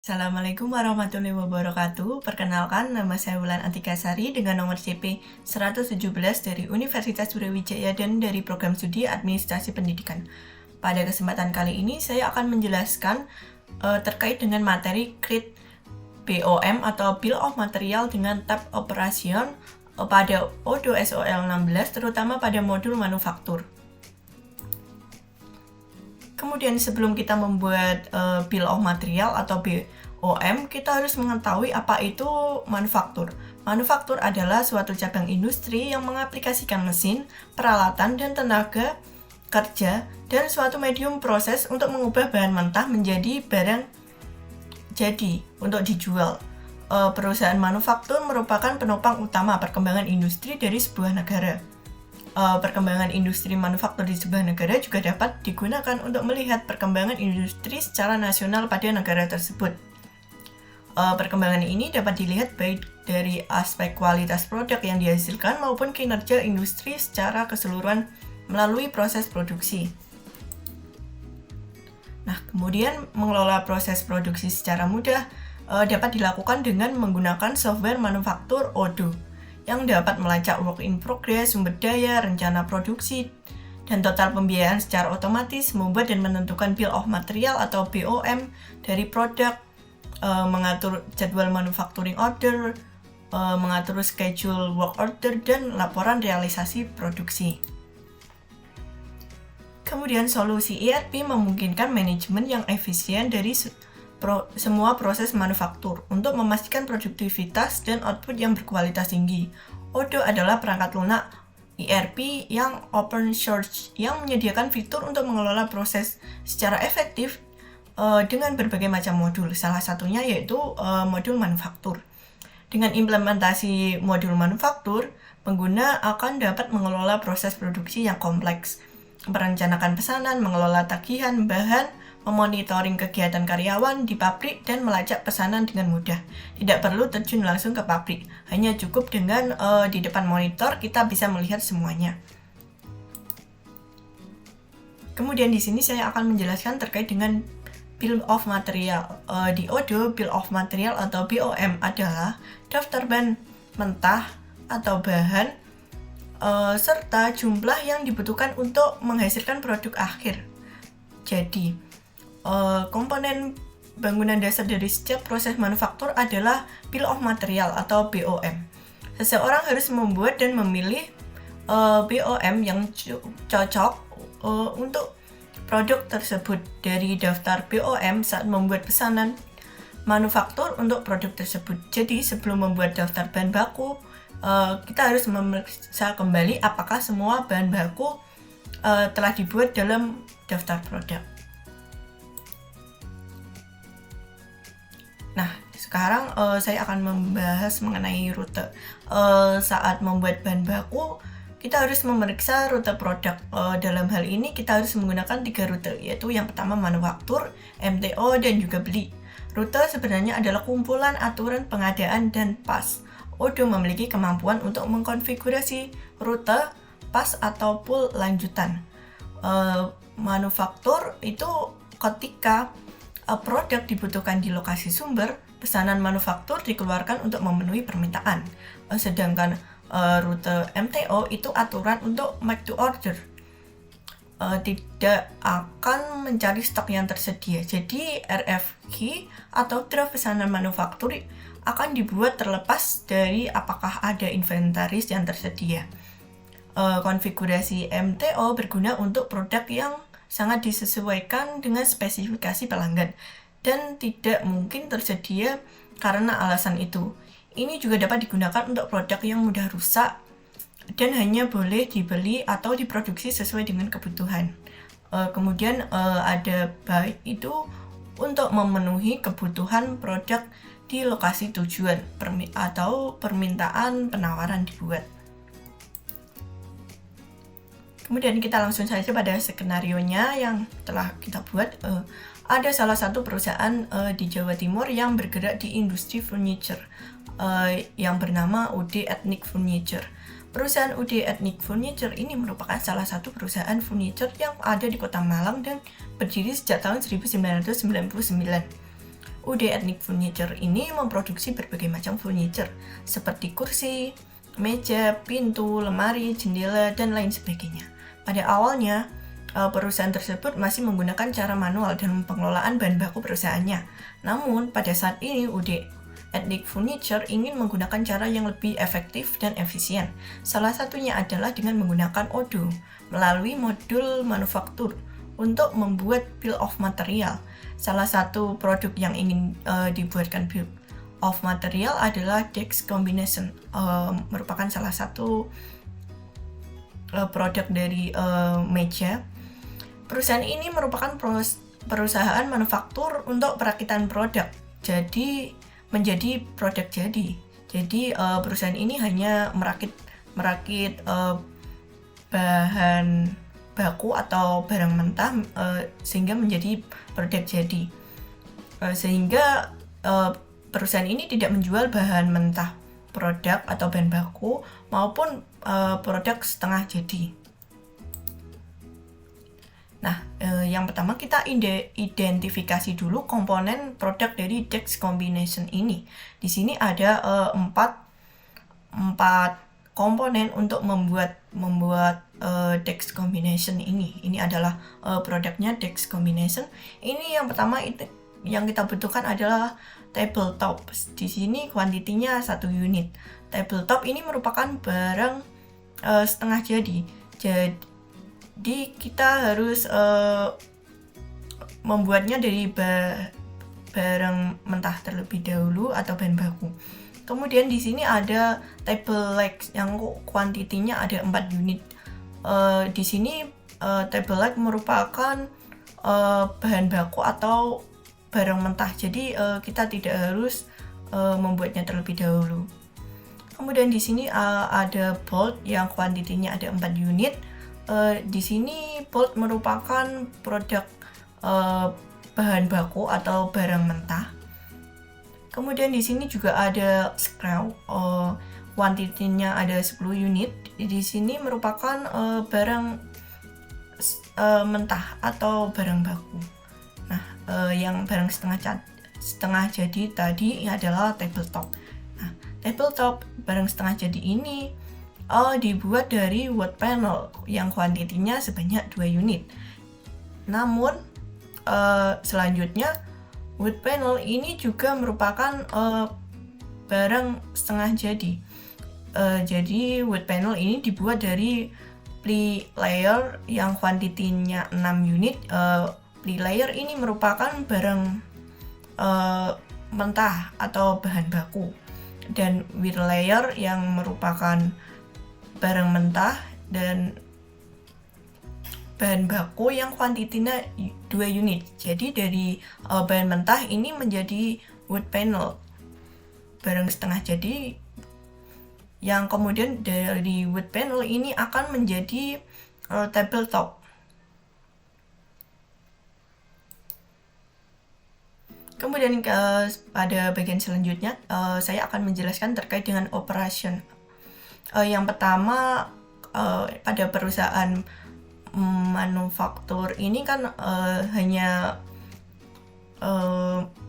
Assalamualaikum warahmatullahi wabarakatuh. Perkenalkan, nama saya Wulan Antikasari dengan nomor CP 117 dari Universitas Brawijaya dan dari program studi Administrasi Pendidikan. Pada kesempatan kali ini, saya akan menjelaskan terkait dengan materi CRIT BOM atau Bill of Material dengan tab Operation pada ODO SOL 16, terutama pada modul manufaktur. Kemudian sebelum kita membuat Bill of Material atau BOM, kita harus mengetahui apa itu manufaktur. Manufaktur adalah suatu cabang industri yang mengaplikasikan mesin, peralatan, dan tenaga kerja dan suatu medium proses untuk mengubah bahan mentah menjadi barang jadi untuk dijual. Perusahaan manufaktur merupakan penopang utama perkembangan industri dari sebuah negara. Perkembangan industri manufaktur di sebuah negara juga dapat digunakan untuk melihat perkembangan industri secara nasional pada negara tersebut. Perkembangan ini dapat dilihat baik dari aspek kualitas produk yang dihasilkan maupun kinerja industri secara keseluruhan melalui proses produksi. Nah, kemudian mengelola proses produksi secara mudah dapat dilakukan dengan menggunakan software manufaktur ODO yang dapat melacak work in progress, sumber daya, rencana produksi, dan total pembiayaan secara otomatis, membuat dan menentukan Bill of Material atau BOM dari produk, mengatur jadwal manufacturing order, mengatur schedule work order, dan laporan realisasi produksi. Kemudian solusi ERP memungkinkan manajemen yang efisien dari semua proses manufaktur untuk memastikan produktivitas dan output yang berkualitas tinggi. ODO adalah perangkat lunak ERP yang open source yang menyediakan fitur untuk mengelola proses secara efektif dengan berbagai macam modul. Salah satunya yaitu modul manufaktur. Dengan implementasi modul manufaktur, pengguna akan dapat mengelola proses produksi yang kompleks, merencanakan pesanan, mengelola tagihan bahan, memonitoring kegiatan karyawan di pabrik, dan melacak pesanan dengan mudah. Tidak perlu terjun langsung ke pabrik, hanya cukup dengan di depan monitor kita bisa melihat semuanya. Kemudian di sini saya akan menjelaskan terkait dengan Bill of Material. Di ODO, Bill of Material atau BOM adalah daftar bahan mentah atau bahan serta jumlah yang dibutuhkan untuk menghasilkan produk akhir. Jadi, komponen bangunan dasar dari setiap proses manufaktur adalah Bill of Material atau BOM. Seseorang harus membuat dan memilih BOM yang cocok untuk produk tersebut dari daftar BOM saat membuat pesanan manufaktur untuk produk tersebut. Jadi sebelum membuat daftar bahan baku, kita harus memeriksa kembali apakah semua bahan baku telah dibuat dalam daftar produk. Nah, sekarang saya akan membahas mengenai rute. Saat membuat bahan baku, kita harus memeriksa rute produk. Dalam hal ini kita harus menggunakan 3 rute, yaitu yang pertama manufaktur, MTO, dan juga beli. Rute sebenarnya adalah kumpulan aturan pengadaan dan pas. ODO memiliki kemampuan untuk mengkonfigurasi rute, pas, atau pool lanjutan. Manufaktur itu ketika produk dibutuhkan di lokasi sumber, pesanan manufaktur dikeluarkan untuk memenuhi permintaan. Sedangkan rute MTO itu aturan untuk make to order. Tidak akan mencari stok yang tersedia. Jadi RFQ atau draft pesanan manufaktur akan dibuat terlepas dari apakah ada inventaris yang tersedia. Konfigurasi MTO berguna untuk produk yang sangat disesuaikan dengan spesifikasi pelanggan dan tidak mungkin tersedia karena alasan itu. Ini juga dapat digunakan untuk produk yang mudah rusak dan hanya boleh dibeli atau diproduksi sesuai dengan kebutuhan. Kemudian ada buy itu untuk memenuhi kebutuhan produk di lokasi tujuan atau permintaan penawaran dibuat. Kemudian kita langsung saja pada skenarionya yang telah kita buat. Ada salah satu perusahaan di Jawa Timur yang bergerak di industri furniture yang bernama UD Ethnic Furniture. Perusahaan UD Ethnic Furniture ini merupakan salah satu perusahaan furniture yang ada di Kota Malang dan berdiri sejak tahun 1999. UD Ethnic Furniture ini memproduksi berbagai macam furniture seperti kursi, meja, pintu, lemari, jendela, dan lain sebagainya. Pada awalnya, perusahaan tersebut masih menggunakan cara manual dan pengelolaan bahan baku perusahaannya. Namun, pada saat ini UD Ethnic Furniture ingin menggunakan cara yang lebih efektif dan efisien. Salah satunya adalah dengan menggunakan ODO melalui modul manufaktur untuk membuat bill of material. Salah satu produk yang ingin dibuatkan bill of material adalah Desk Combination, merupakan salah satu produk dari meja. Perusahaan ini merupakan perusahaan manufaktur untuk perakitan produk. Menjadi produk jadi. Jadi perusahaan ini hanya merakit bahan baku atau barang mentah sehingga menjadi produk jadi. Sehingga perusahaan ini tidak menjual bahan mentah produk atau bahan baku maupun produk setengah jadi. Nah, yang pertama kita identifikasi dulu komponen produk dari Desk Combination ini. Di sini ada 4 komponen untuk membuat Desk Combination ini. Ini adalah produknya Desk Combination. Ini yang pertama yang kita butuhkan adalah tabletop. Di sini kuantitinya 1 unit. Tabletop ini merupakan barang setengah jadi. Jadi kita harus membuatnya dari barang mentah terlebih dahulu atau bahan baku. Kemudian di sini ada table legs yang kuantitinya ada 4 unit. Di sini table leg merupakan bahan baku atau barang mentah. Jadi kita tidak harus membuatnya terlebih dahulu. Kemudian di sini ada bolt yang kuantitinya ada 4 unit. Di sini bolt merupakan produk bahan baku atau barang mentah. Kemudian di sini juga ada screw, kuantitinya ada 10 unit. Di sini merupakan barang mentah atau barang baku. Nah, yang barang setengah jadi tadi adalah tabletop. Nah, tabletop barang setengah jadi ini dibuat dari wood panel yang kuantitinya sebanyak 2 unit. Namun selanjutnya wood panel ini juga merupakan barang setengah jadi. Jadi wood panel ini dibuat dari ply layer yang kuantitinya 6 unit. Ply layer ini merupakan barang mentah atau bahan baku, dan wire layer yang merupakan barang mentah dan bahan baku yang kuantitinya 2 unit. Jadi dari bahan mentah ini menjadi wood panel, barang setengah jadi, yang kemudian dari wood panel ini akan menjadi tabletop. Kemudian pada bagian selanjutnya saya akan menjelaskan terkait dengan operation. Yang pertama, pada perusahaan manufaktur ini kan hanya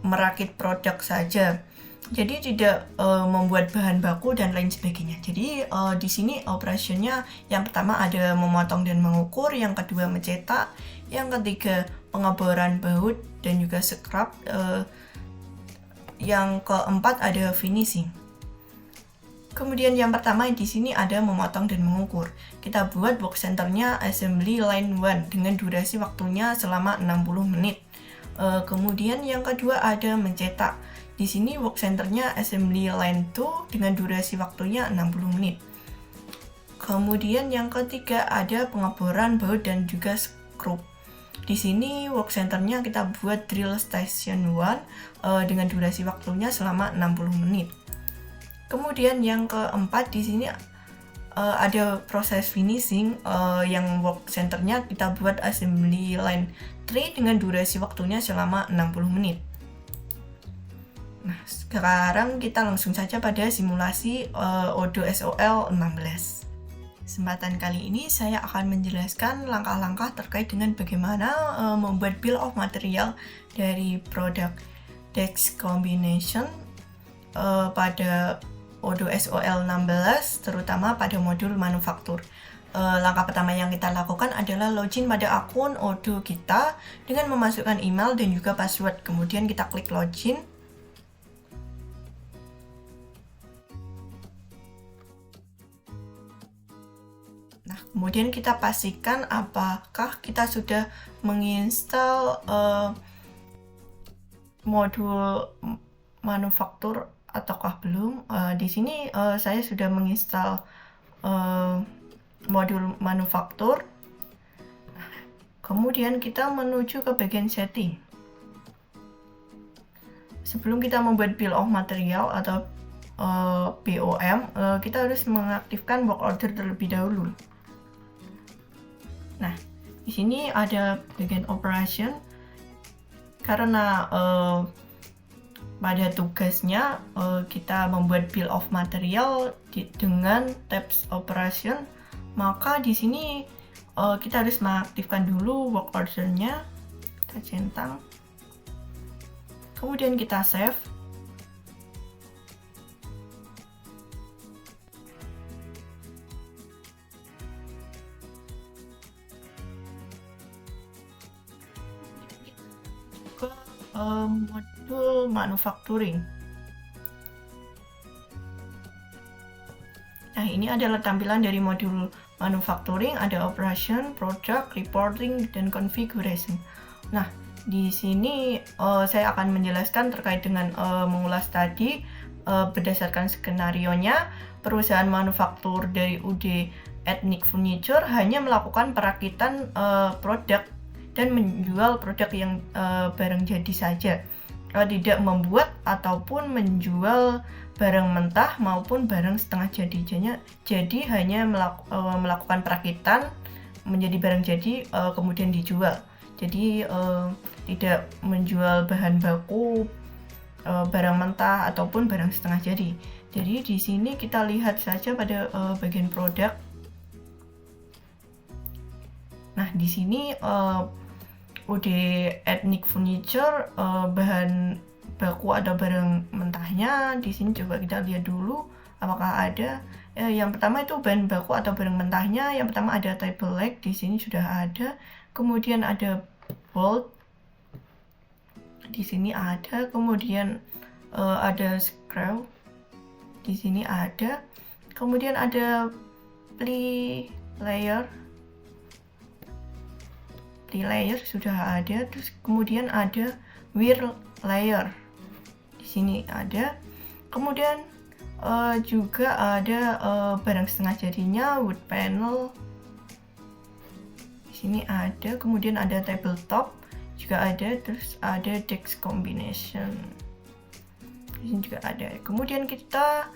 merakit produk saja, jadi tidak membuat bahan baku dan lain sebagainya. Jadi di sini operationnya yang pertama ada memotong dan mengukur, yang kedua mencetak, yang ketiga pengeboran baut dan juga scrap, yang keempat ada finishing. Kemudian yang pertama di sini ada memotong dan mengukur. Kita buat box centernya assembly line 1 dengan durasi waktunya selama 60 menit. Kemudian yang kedua ada mencetak. Di sini box centernya assembly line 2 dengan durasi waktunya 60 menit. Kemudian yang ketiga ada pengeboran baut dan juga skrup. Di sini work centernya kita buat drill station 1 dengan durasi waktunya selama 60 menit. Kemudian yang keempat di sini ada proses finishing, yang work centernya kita buat assembly line 3 dengan durasi waktunya selama 60 menit. Nah, sekarang kita langsung saja pada simulasi ODO SOL 16. Kesempatan kali ini saya akan menjelaskan langkah-langkah terkait dengan bagaimana membuat bill of material dari produk DEX combination pada Odoo SOL 16, terutama pada modul manufaktur. Langkah pertama yang kita lakukan adalah login pada akun Odoo kita dengan memasukkan email dan juga password. Kemudian kita klik login. Nah, kemudian kita pastikan apakah kita sudah menginstal modul manufaktur ataukah belum. Di sini saya sudah menginstal modul manufaktur. Kemudian kita menuju ke bagian setting. Sebelum kita membuat bill of material atau BOM, kita harus mengaktifkan work order terlebih dahulu. Nah, di sini ada bagian operation. Karena pada tugasnya kita membuat bill of material dengan tabs operation, maka di sini kita harus mengaktifkan dulu work order-nya. Kita centang, kemudian kita save. Ke modul manufacturing. Nah, ini adalah tampilan dari modul manufacturing, ada operation, product, reporting, dan configuration. Nah, di sini saya akan menjelaskan terkait dengan mengulas tadi berdasarkan skenario-nya. Perusahaan manufaktur dari UD Ethnic Furniture hanya melakukan perakitan produk dan menjual produk yang barang jadi saja, tidak membuat ataupun menjual barang mentah maupun barang setengah jadi. Jadi hanya melakukan perakitan menjadi barang jadi kemudian dijual. Jadi tidak menjual bahan baku, barang mentah ataupun barang setengah jadi. Jadi di sini kita lihat saja pada bagian produk. Nah, di sini UD Ethnic Furniture bahan baku atau barang mentahnya. Di sini coba kita lihat dulu apakah ada. Yang pertama itu bahan baku atau barang mentahnya. Yang pertama ada table leg, di sini sudah ada. Kemudian ada bolt, di sini ada. Kemudian ada screw, di sini ada. Kemudian ada ply layer sudah ada. Terus kemudian ada wear layer, di sini ada. Kemudian juga ada barang setengah jadinya, wood panel, di sini ada. Kemudian ada tabletop juga ada. Terus ada DEX combination, di sini juga ada. Kemudian kita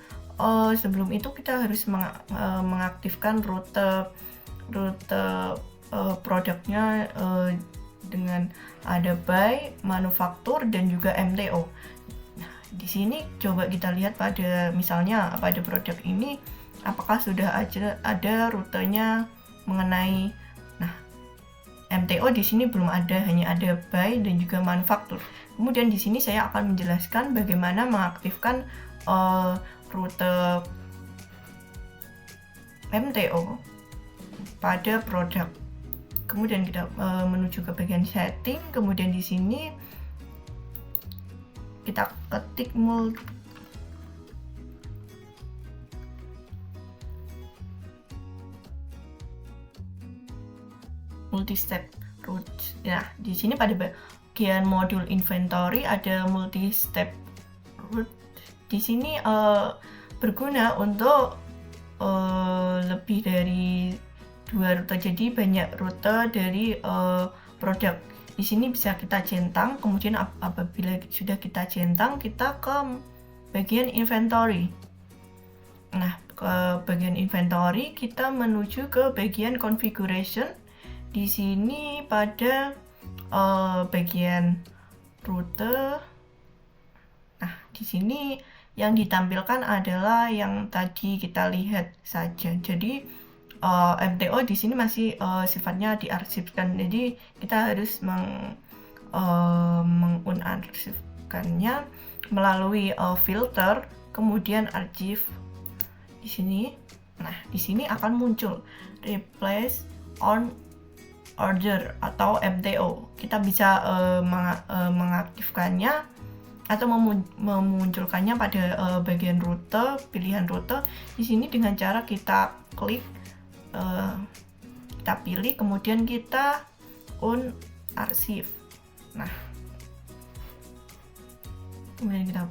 sebelum itu kita harus mengaktifkan rute produknya dengan ada buy, manufaktur, dan juga MTO. Nah, di sini coba kita lihat pada misalnya pada produk ini apakah sudah ada rutenya mengenai. Nah, MTO di sini belum ada, hanya ada buy dan juga manufaktur. Kemudian di sini saya akan menjelaskan bagaimana mengaktifkan rute MTO pada produk. Kemudian kita menuju ke bagian setting. Kemudian di sini kita ketik multi-step route. Nah, di sini pada bagian modul inventory ada multi-step route. Di sini berguna untuk lebih dari 2 rute, jadi banyak rute dari produk. Di sini bisa kita centang. Kemudian apabila sudah kita centang, kita ke bagian inventory. Nah, ke bagian inventory kita menuju ke bagian configuration. Di sini pada bagian rute. Nah, di sini yang ditampilkan adalah yang tadi kita lihat saja. Jadi MTO di sini masih sifatnya diarsipkan, jadi kita harus mengunarsip. mengaktifkannya melalui filter, kemudian archive di sini. Nah, di sini akan muncul replace on order atau MTO. Kita bisa mengaktifkannya atau memunculkannya pada bagian rute, pilihan rute di sini dengan cara kita klik, kita pilih, kemudian kita on archive. Nah, kemudian kita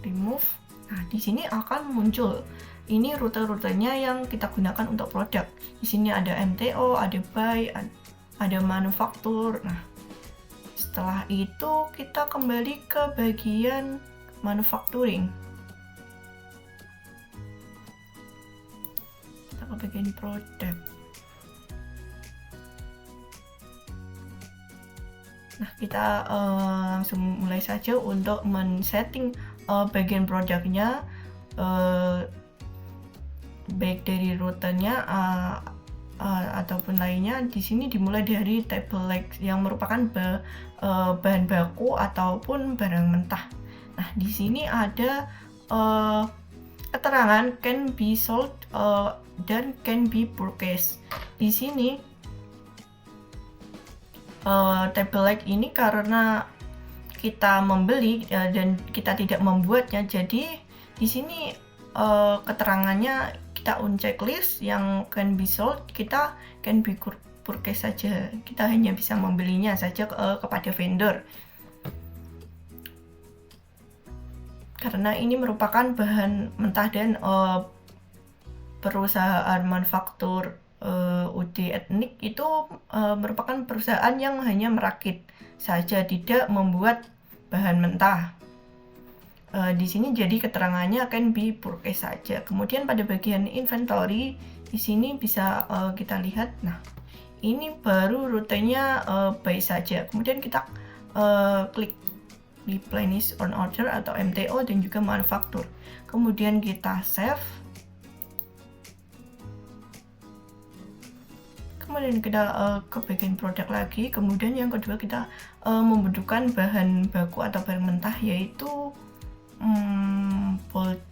remove. Nah, di sini akan muncul ini rute-rutenya yang kita gunakan untuk produk. Di sini ada MTO, ada buy, ada manufaktur. Nah, setelah itu kita kembali ke bagian manufacturing. Kita ke bagian produk. Nah, kita langsung mulai saja untuk men-setting bagian produknya, baik dari rutenya ataupun lainnya. Di sini dimulai dari table leg yang merupakan bahan baku ataupun barang mentah. Nah, di sini ada keterangan can be sold dan can be purchased. Di sini table leg ini karena kita membeli dan kita tidak membuatnya, jadi di sini keterangannya kita on checklist yang can be sold, kita can be purchased saja. Kita hanya bisa membelinya saja kepada vendor. Karena ini merupakan bahan mentah dan perusahaan manufaktur UD Etnik itu merupakan perusahaan yang hanya merakit saja, tidak membuat bahan mentah. Di sini jadi keterangannya can be purchased saja. Kemudian pada bagian inventory di sini bisa kita lihat. Nah, ini baru rutenya buy saja. Kemudian kita klik replenish on order atau MTO dan juga manufaktur. Kemudian kita save. Kemudian kita ke bagian produk lagi. Kemudian yang kedua kita membutuhkan bahan baku atau barang mentah, yaitu bolt.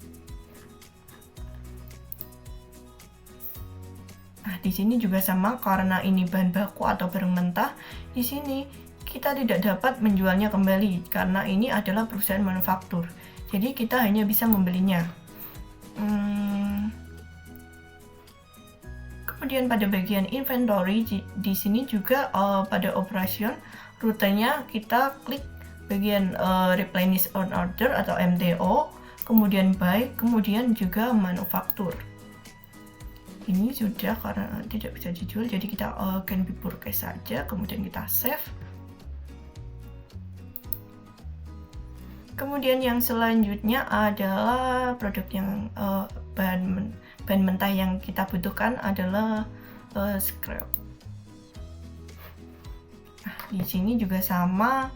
Nah, di sini juga sama, karena ini bahan baku atau barang mentah. Di sini kita tidak dapat menjualnya kembali karena ini adalah perusahaan manufaktur. Jadi kita hanya bisa membelinya. Kemudian pada bagian inventory di sini juga pada operation rutenya kita klik bagian replenish on order atau MTO, kemudian buy, kemudian juga manufaktur. Ini sudah karena tidak bisa dijual, jadi kita can be purchased saja. Kemudian kita save. Kemudian yang selanjutnya adalah produk yang bahan mentah yang kita butuhkan adalah scrap. Nah, di sini juga sama.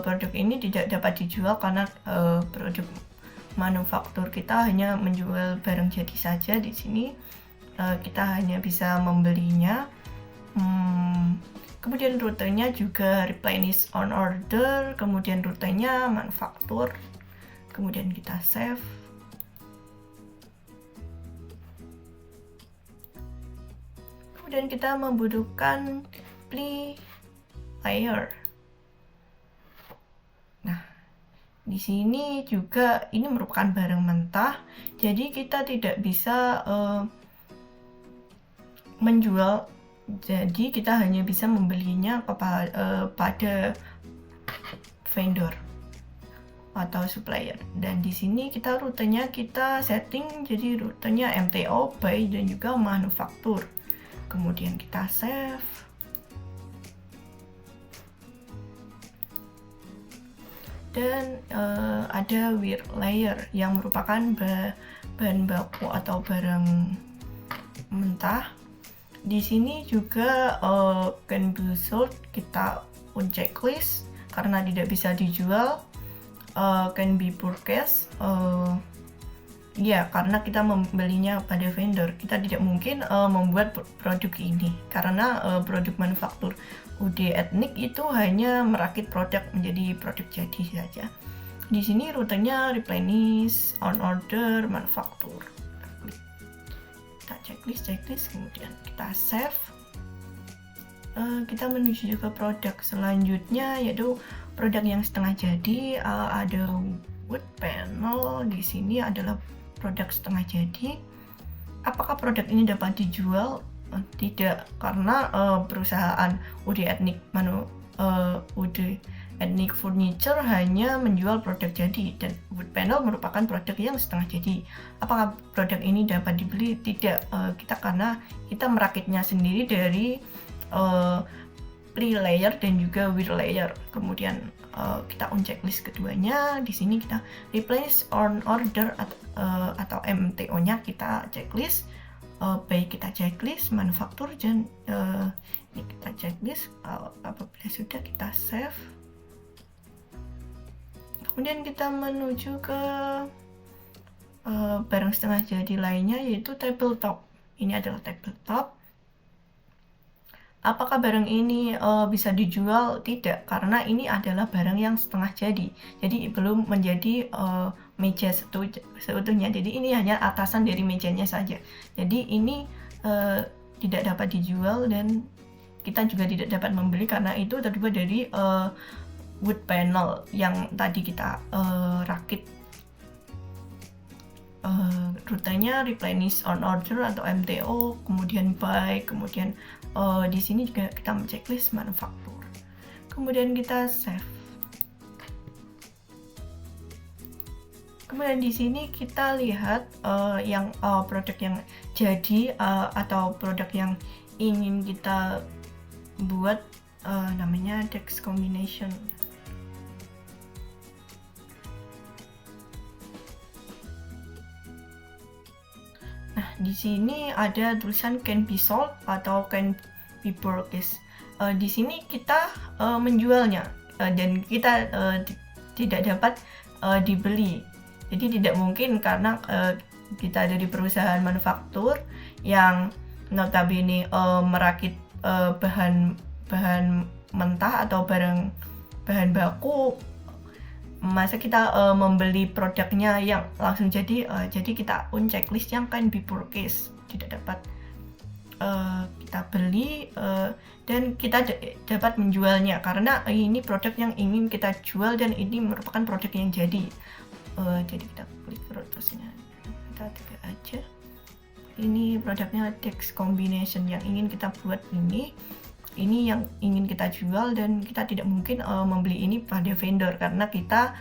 Produk ini tidak dapat dijual karena produk manufaktur kita hanya menjual barang jadi saja. Di sini kita hanya bisa membelinya. Kemudian rutenya juga replenish on order, kemudian rutenya manufaktur. Kemudian kita save. Kemudian kita membutuhkan ply layer. Nah, di sini juga ini merupakan barang mentah, jadi kita tidak bisa menjual. Jadi kita hanya bisa membelinya pada vendor atau supplier. Dan di sini kita rutenya kita setting jadi rutenya MTO, buy dan juga manufaktur. Kemudian kita save. Dan ada wear layer yang merupakan bahan baku atau barang mentah. Di sini juga can be sold, kita on checklist karena tidak bisa dijual. Can be purchased, Ya, karena kita membelinya pada vendor, kita tidak mungkin membuat produk ini karena produk manufaktur UD Etnik itu hanya merakit produk menjadi produk jadi saja. Di sini rutenya replenish, on order, manufaktur. Kita checklist, kemudian kita save. Kita menuju ke produk selanjutnya, yaitu produk yang setengah jadi. Ada wood panel. Di sini adalah produk setengah jadi. Apakah produk ini dapat dijual? Tidak, karena perusahaan UD Etnik UD Etnik Furniture hanya menjual produk jadi, dan wood panel merupakan produk yang setengah jadi. Apakah produk ini dapat dibeli? Tidak, karena kita merakitnya sendiri dari pre-layer dan juga with layer. Kemudian kita on checklist keduanya. Di sini kita replace on order atau MTO-nya kita checklist. Baik, kita checklist manufaktur dan ini kita checklist. Apabila sudah, kita save. Kemudian kita menuju ke barang setengah jadi lainnya, yaitu tabletop. Ini adalah tabletop. Apakah barang ini bisa dijual? Tidak, karena ini adalah barang yang setengah jadi belum menjadi meja seutuhnya. Jadi ini hanya atasan dari mejanya saja. Jadi ini tidak dapat dijual dan kita juga tidak dapat membeli karena itu terbuat dari wood panel yang tadi kita rakit. Rutenya replenish on order atau MTO, kemudian buy, kemudian di sini juga kita checklist manufaktur, kemudian kita save. Kemudian di sini kita lihat yang produk yang jadi atau produk yang ingin kita buat, namanya text combination. Nah, di sini ada tulisan can be sold atau can be purchased. Di sini kita menjualnya dan kita tidak dapat dibeli. Jadi tidak mungkin karena kita dari perusahaan manufaktur yang notabene merakit bahan mentah atau bahan baku. Masa kita membeli produknya yang langsung jadi kita on checklist yang can be purchased, tidak dapat kita beli dan kita dapat menjualnya karena ini produk yang ingin kita jual dan ini merupakan produk yang jadi. Jadi kita klik rotasinya, kita tiga aja. Ini produknya text combination yang ingin kita buat, ini yang ingin kita jual dan kita tidak mungkin membeli ini pada vendor karena kita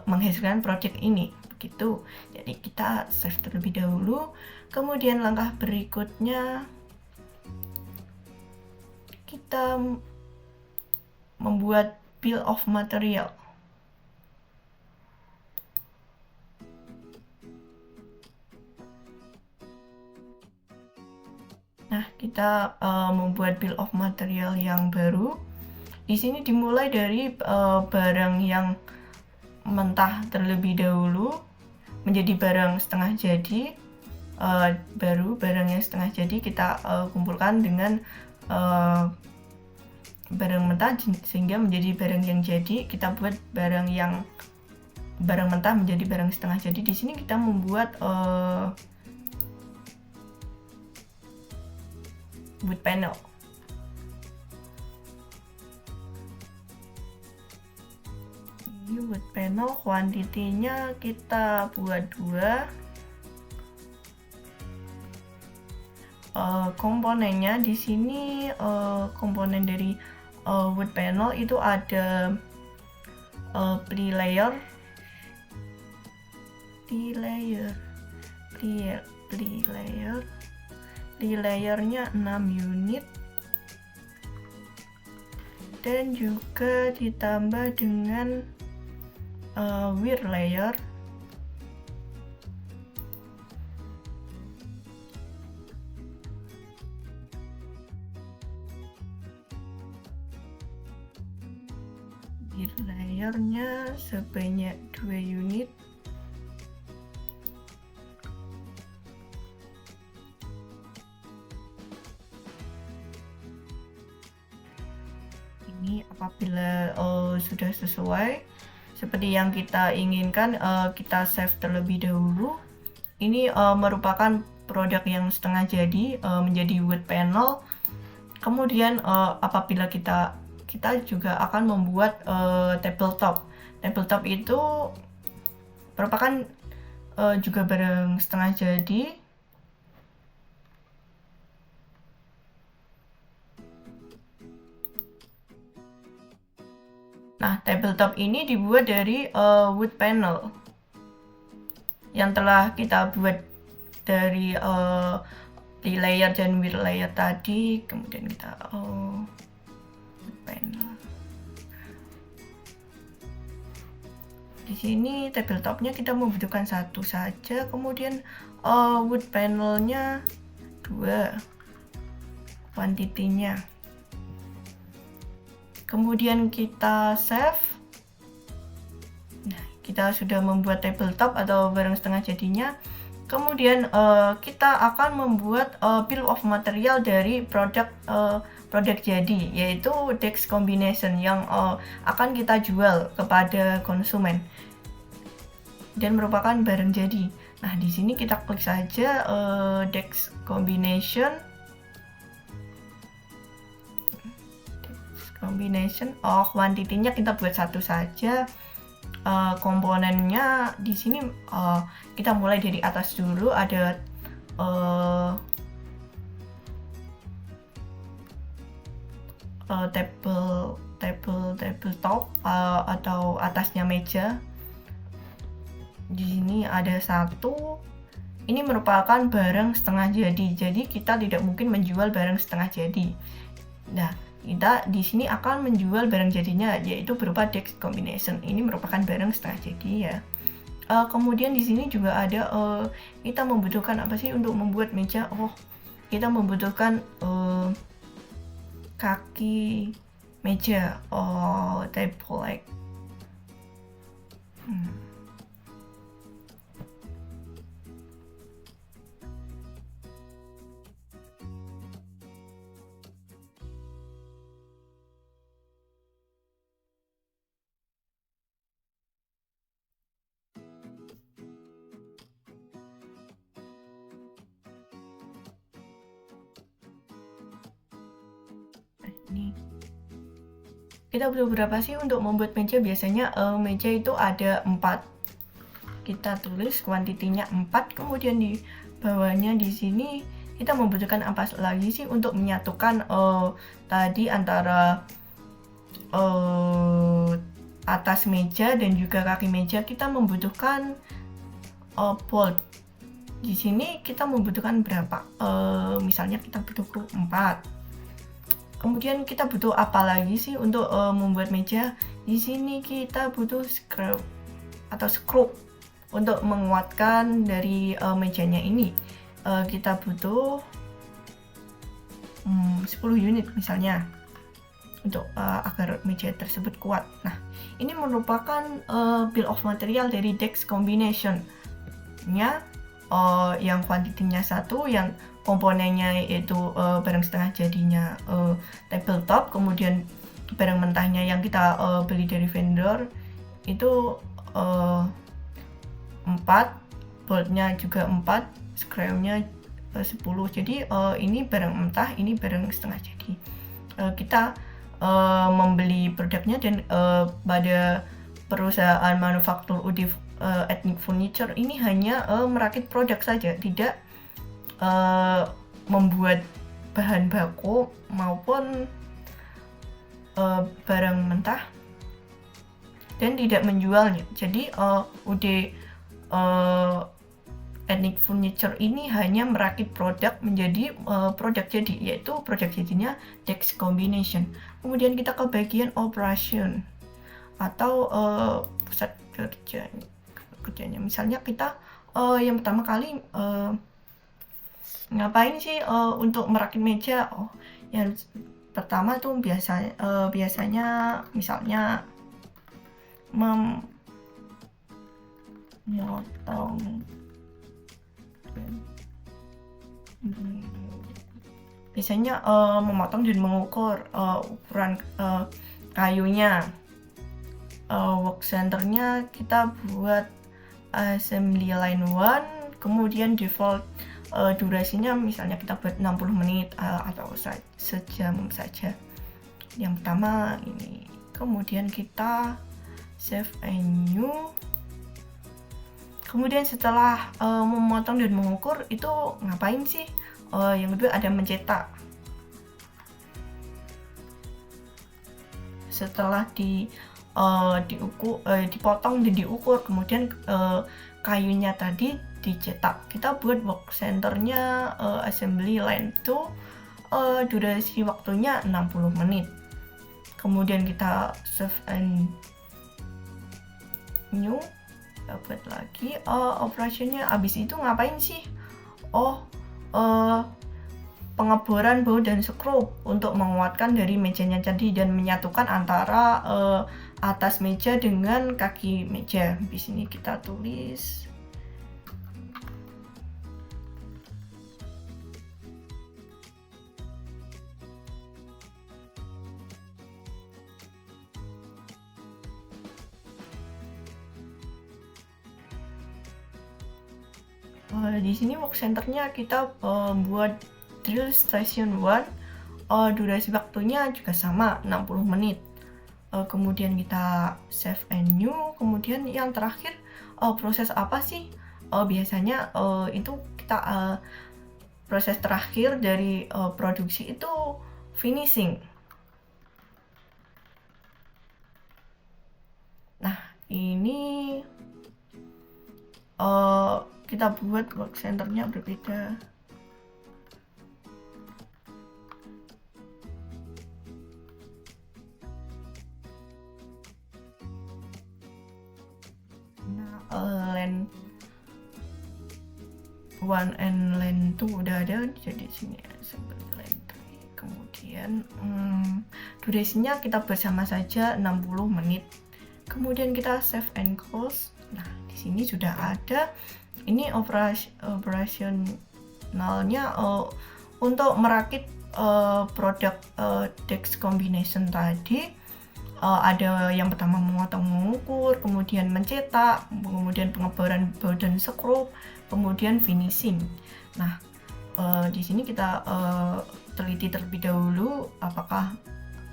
menghasilkan produk ini begitu. Jadi kita save terlebih dahulu. Kemudian langkah berikutnya kita membuat bill of material. Nah, kita membuat bill of material yang baru. Di sini dimulai dari barang yang mentah terlebih dahulu menjadi barang setengah jadi. Baru barang yang setengah jadi kita kumpulkan dengan barang mentah sehingga menjadi barang yang jadi. Kita buat barang mentah menjadi barang setengah jadi. Di sini kita membuat wood panel. Ini wood panel, kuantitinya kita buat 2. Komponennya di sini komponen dari wood panel itu ada pre-layer, layernya 6 unit dan juga ditambah dengan wear layer layernya sebanyak 2 unit. Apabila sudah sesuai seperti yang kita inginkan, kita save terlebih dahulu. Ini merupakan produk yang setengah jadi, menjadi wood panel. Kemudian apabila kita juga akan membuat tabletop. Tabletop itu merupakan juga barang setengah jadi. Nah, tabletop ini dibuat dari wood panel yang telah kita buat dari pre-layer dan with layer tadi. Kemudian kita wood panel. Di sini tabletopnya kita membutuhkan satu saja, kemudian wood panelnya 2 kuantitinya. Kemudian kita save. Nah, kita sudah membuat tabletop atau barang setengah jadinya. Kemudian kita akan membuat bill of material dari produk jadi, yaitu DEX combination yang akan kita jual kepada konsumen dan merupakan barang jadi. Nah, di sini kita klik saja DEX combination. Kuantitinya kita buat satu saja. Komponennya di sini kita mulai dari atas dulu. Ada tabletop atau atasnya meja. Di sini ada satu. Ini merupakan barang setengah jadi kita tidak mungkin menjual barang setengah jadi. Nah, kita di sini akan menjual barang jadinya, yaitu berupa DEX combination. Ini merupakan barang setengah jadi ya. Kemudian di sini juga ada kita membutuhkan apa sih untuk membuat meja? Kita membutuhkan kaki meja, table leg. Ini kita butuh berapa sih untuk membuat meja? Biasanya meja itu ada 4. Kita tulis kuantitinya 4, kemudian di bawahnya di sini kita membutuhkan apa lagi sih untuk menyatukan tadi antara atas meja dan juga kaki meja. Kita membutuhkan bolt. Di sini kita membutuhkan berapa? Misalnya kita butuh 4. Kemudian kita butuh apa lagi sih untuk membuat meja? Di sini kita butuh screw untuk menguatkan dari mejanya ini. Kita butuh 10 unit misalnya untuk agar meja tersebut kuat. Nah, ini merupakan bill of material dari DEX combination nya, yang kuantitinya 1, yang komponennya yaitu barang setengah jadinya tabletop, kemudian barang mentahnya yang kita beli dari vendor itu 4, boltnya juga 4, screw-nya 10. Jadi ini barang mentah, ini barang setengah jadi. Kita membeli produknya dan pada perusahaan manufaktur UD Ethnic Furniture ini hanya merakit produk saja, tidak membuat bahan baku maupun barang mentah dan tidak menjualnya. Jadi UD Ethnic Furniture ini hanya merakit produk menjadi produk jadi, yaitu produk jadinya DEX combination. Kemudian kita ke bagian operation atau pusat kerjanya. Misalnya kita yang pertama kali ngapain sih untuk merakit meja? Yang pertama tuh biasanya misalnya memotong memotong dan mengukur ukuran kayunya. Work centernya kita buat assembly line 1, kemudian default durasinya misalnya kita buat 60 menit atau sejam saja. Yang pertama ini. Kemudian kita save and new. Kemudian setelah memotong dan mengukur itu ngapain sih? Yang kedua ada mencetak. Setelah dipotong dan diukur, kemudian kayunya tadi dicetak. Kita buat work centernya assembly line itu durasi waktunya 60 menit. Kemudian kita save and new, buat lagi operationnya. Abis itu ngapain sih? Pengeboran baut dan skrup untuk menguatkan dari mejanya tadi dan menyatukan antara atas meja dengan kaki meja. Di sini kita tulis di sini work centernya kita buat drill station 1, durasi waktunya juga sama 60 menit. Kemudian kita save and new. Kemudian yang terakhir proses apa sih? Biasanya itu kita proses terakhir dari produksi itu finishing. Nah ini kita buat work centernya berbeda. Line 1 and line 2 udah ada, jadi sini seperti line 3. Kemudian durasinya kita bersama saja 60 menit. Kemudian kita save and close. Nah di sini sudah ada. Ini operasionalnya untuk merakit produk DEX combination tadi. Ada yang pertama memotong mengukur, kemudian mencetak, kemudian pengeboran baut dan skrup, kemudian finishing. Nah di sini kita teliti terlebih dahulu apakah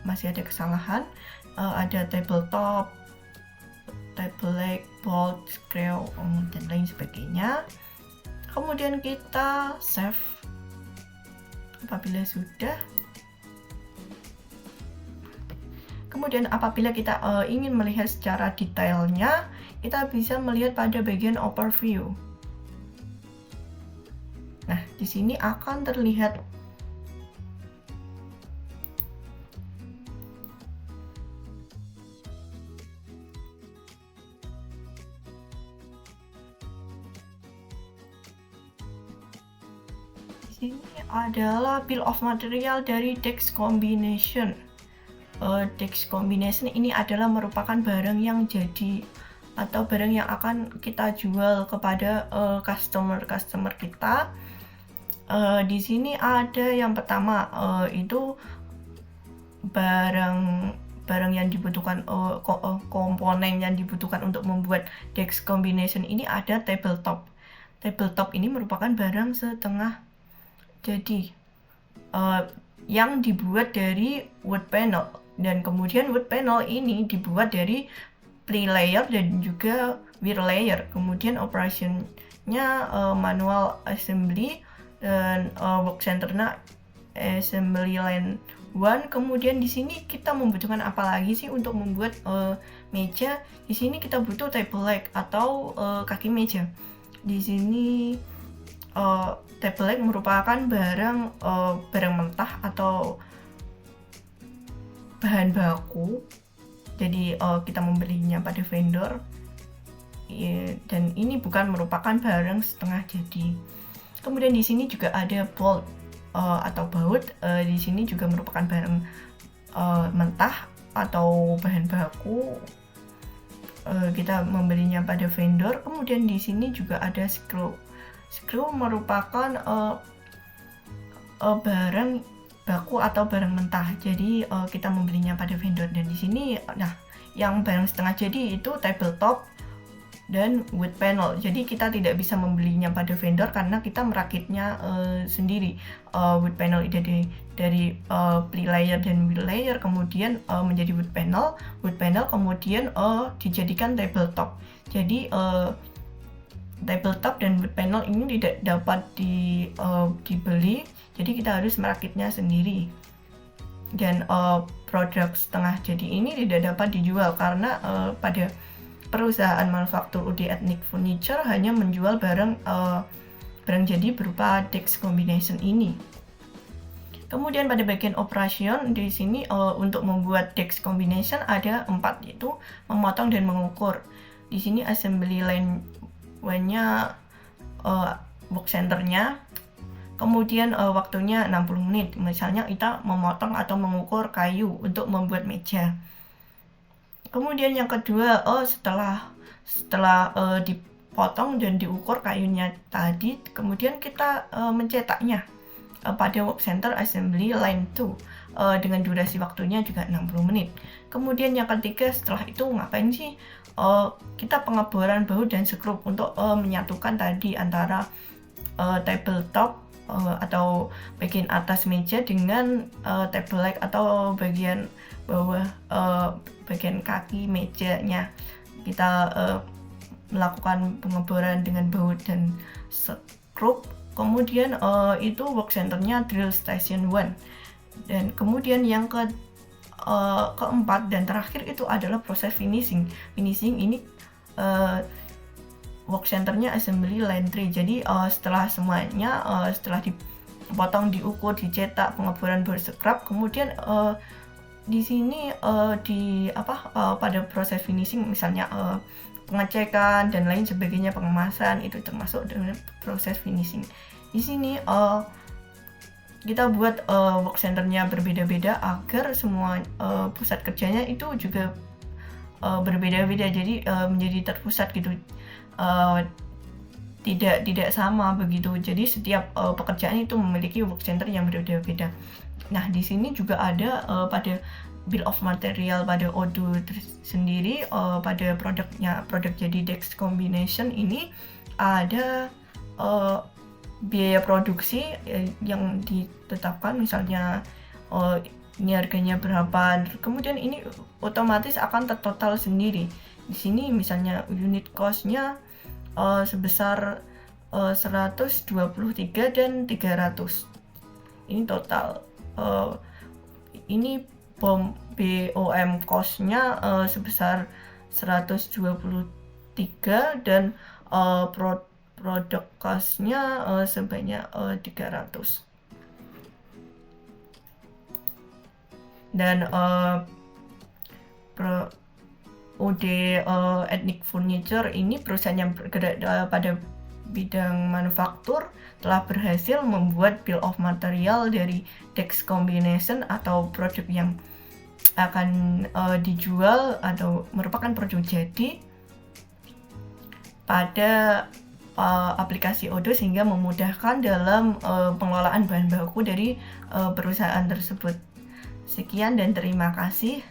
masih ada kesalahan. Ada tabletop, table leg, bolt, screw, dan lain sebagainya. Kemudian kita save apabila sudah. Kemudian apabila kita ingin melihat secara detailnya, kita bisa melihat pada bagian overview. Nah, di sini akan terlihat di sini adalah bill of material dari DEX combination. DEX combination ini adalah merupakan barang yang jadi atau barang yang akan kita jual kepada customer kita. Di sini ada yang pertama itu barang yang dibutuhkan, komponen yang dibutuhkan untuk membuat DEX combination ini ada tabletop. Tabletop ini merupakan barang setengah jadi yang dibuat dari wood panel. Dan kemudian wood panel ini dibuat dari ply layer dan juga wear layer. Kemudian operationnya manual assembly dan work centernya assembly line 1. Kemudian di sini kita membutuhkan apa lagi sih untuk membuat meja? Di sini kita butuh table leg atau kaki meja. Di sini table leg merupakan barang mentah atau bahan baku, jadi kita membelinya pada vendor, dan ini bukan merupakan barang setengah jadi. Kemudian di sini juga ada bolt atau baut. Di sini juga merupakan barang mentah atau bahan baku, kita membelinya pada vendor. Kemudian di sini juga ada screw. Screw merupakan barang baku atau barang mentah. Jadi kita membelinya pada vendor, dan di sini yang barang setengah jadi itu tabletop dan wood panel. Jadi kita tidak bisa membelinya pada vendor karena kita merakitnya sendiri. Wood panel itu dari ply layer dan wheel layer, kemudian menjadi wood panel kemudian dijadikan tabletop. Jadi tabletop dan wood panel ini tidak dapat dibeli, jadi kita harus merakitnya sendiri. Dan produk setengah jadi ini tidak dapat dijual karena pada perusahaan manufaktur UD Ethnic Furniture hanya menjual barang jadi berupa DEX combination ini. Kemudian pada bagian operation di sini untuk membuat DEX combination ada 4, yaitu memotong dan mengukur. Di sini assembly line-nya work center-nya. Kemudian waktunya 60 menit. Misalnya kita memotong atau mengukur kayu untuk membuat meja. Kemudian yang kedua, setelah dipotong dan diukur kayunya tadi, kemudian kita mencetaknya pada work center assembly line 2 dengan durasi waktunya juga 60 menit. Kemudian yang ketiga, setelah itu ngapain sih? Kita pengeboran bahu dan skrup untuk menyatukan tadi antara tabletop atau bagian atas meja dengan table leg atau bagian bawah, bagian kaki mejanya. Kita melakukan pengeboran dengan baut dan skrup. Kemudian itu work center-nya drill station 1. Dan kemudian yang keempat dan terakhir itu adalah proses finishing. Finishing ini work center-nya assembly line 3. Jadi setelah semuanya, setelah dipotong, diukur, dicetak, pengeboran berscrap, kemudian di sini pada proses finishing, misalnya pengecekan dan lain sebagainya, pengemasan, itu termasuk dengan proses finishing. Di sini kita buat work center-nya berbeda-beda agar semua pusat kerjanya itu juga berbeda-beda, jadi menjadi terpusat gitu. Tidak sama begitu. Jadi setiap pekerjaan itu memiliki work center yang berbeda-beda. Nah, di sini juga ada pada bill of material pada Odoo sendiri, pada produk jadi DEX combination ini ada biaya produksi yang ditetapkan, misalnya ini harganya berapa, kemudian ini otomatis akan tertotal sendiri. Di sini misalnya unit cost-nya sebesar 123 dan 300. Ini total. Ini BOM cost-nya sebesar 123 dan produk cost-nya sebanyak 300. Dan UD Ethnic Furniture ini perusahaan yang bergerak pada bidang manufaktur telah berhasil membuat bill of material dari DEX combination atau produk yang akan dijual atau merupakan produk jadi pada aplikasi Odoo, sehingga memudahkan dalam pengelolaan bahan baku dari perusahaan tersebut. Sekian dan terima kasih.